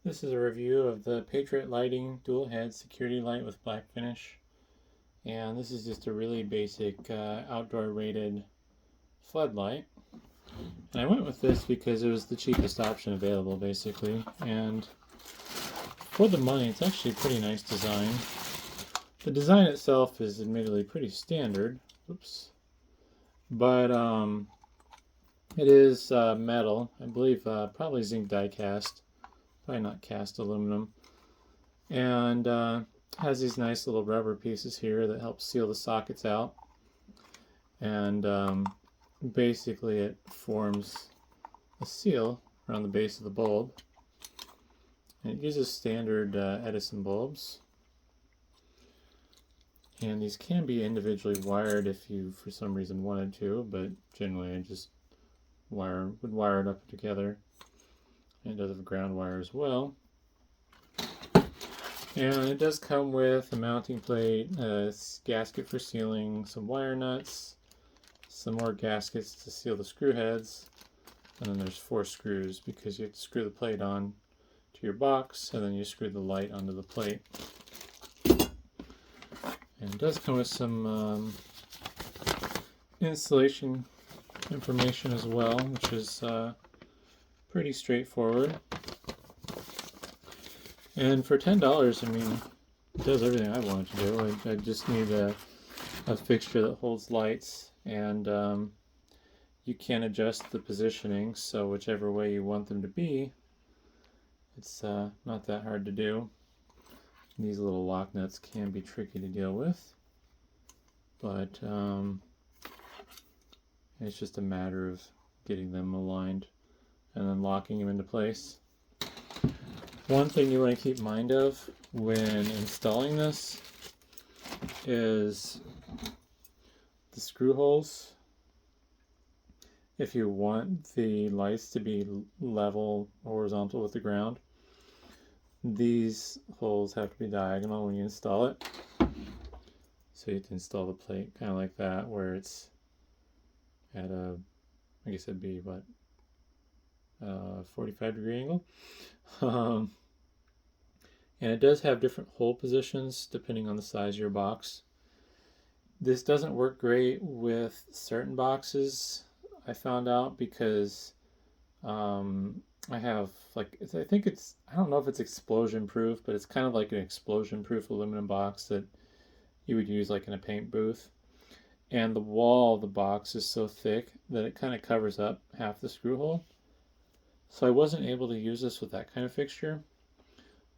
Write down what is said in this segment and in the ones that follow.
This is a review of the Patriot lighting dual head security light with black finish, and this is just a really basic outdoor rated floodlight. And I went with this because it was the cheapest option available basically, and for the money it's actually a pretty nice design. The design itself is admittedly pretty standard, but it is metal, I believe probably zinc die cast. Probably not cast aluminum, and has these nice little rubber pieces here that help seal the sockets out, and basically it forms a seal around the base of the bulb, and it uses standard Edison bulbs, and these can be individually wired if you for some reason wanted to, but generally I just would wire it up together. And it does have a ground wire as well. And it does come with a mounting plate, a gasket for sealing, some wire nuts, some more gaskets to seal the screw heads, and then there's 4 screws because you have to screw the plate on to your box, and then you screw the light onto the plate. And it does come with some installation information as well, which is pretty straightforward. And for $10, I mean, it does everything I want it to do. I just need a fixture that holds lights, and you can adjust the positioning, so whichever way you want them to be, it's not that hard to do. These little lock nuts can be tricky to deal with, but it's just a matter of getting them aligned and then locking them into place. One thing you want to keep mind of when installing this is the screw holes. If you want the lights to be level, horizontal with the ground, these holes have to be diagonal when you install it. So you have to install the plate kind of like that, where it's at a, I guess it'd be what, 45-degree angle. And it does have different hole positions depending on the size of your box. This doesn't work great with certain boxes, I found out, because I have like, I think it's, I don't know if it's explosion proof, but it's kind of like an explosion proof aluminum box that you would use like in a paint booth. And the wall of the box is so thick that it kind of covers up half the screw hole. So I wasn't able to use this with that kind of fixture,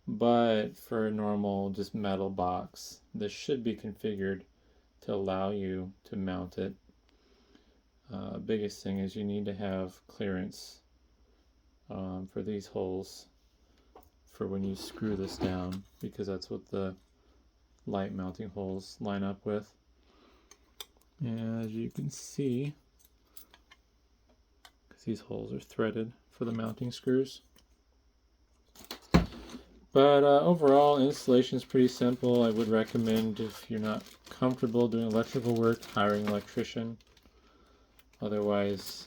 but for a normal just metal box, this should be configured to allow you to mount it. Biggest thing is you need to have clearance for these holes for when you screw this down, because that's what the light mounting holes line up with. And as you can see, because these holes are threaded for the mounting screws. But overall, installation is pretty simple. I would recommend, if you're not comfortable doing electrical work, hiring an electrician. Otherwise,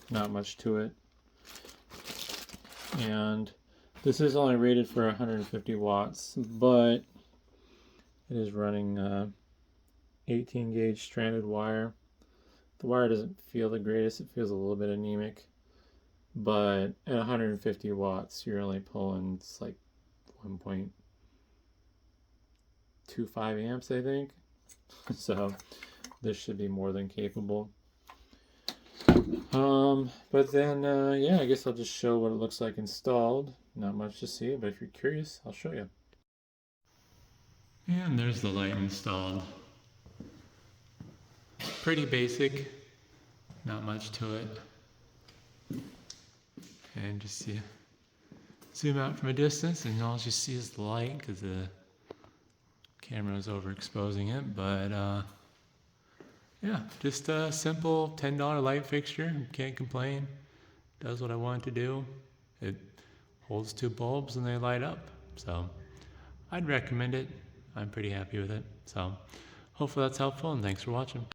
not much to it. And this is only rated for 150 watts, but it is running 18 gauge stranded wire. The wire doesn't feel the greatest, it feels a little bit anemic, but at 150 watts you're only pulling, it's like 1.25 amps, I think. So this should be more than capable. But then yeah, I guess I'll just show what it looks like installed. Not much to see, but if you're curious, I'll show you. And there's the light installed. Pretty basic, not much to it. And just zoom out from a distance, and all you see is the light because the camera is overexposing it. But yeah, just a simple $10 light fixture. Can't complain. Does what I want it to do. It holds 2 bulbs and they light up. So I'd recommend it. I'm pretty happy with it. So hopefully that's helpful, and thanks for watching.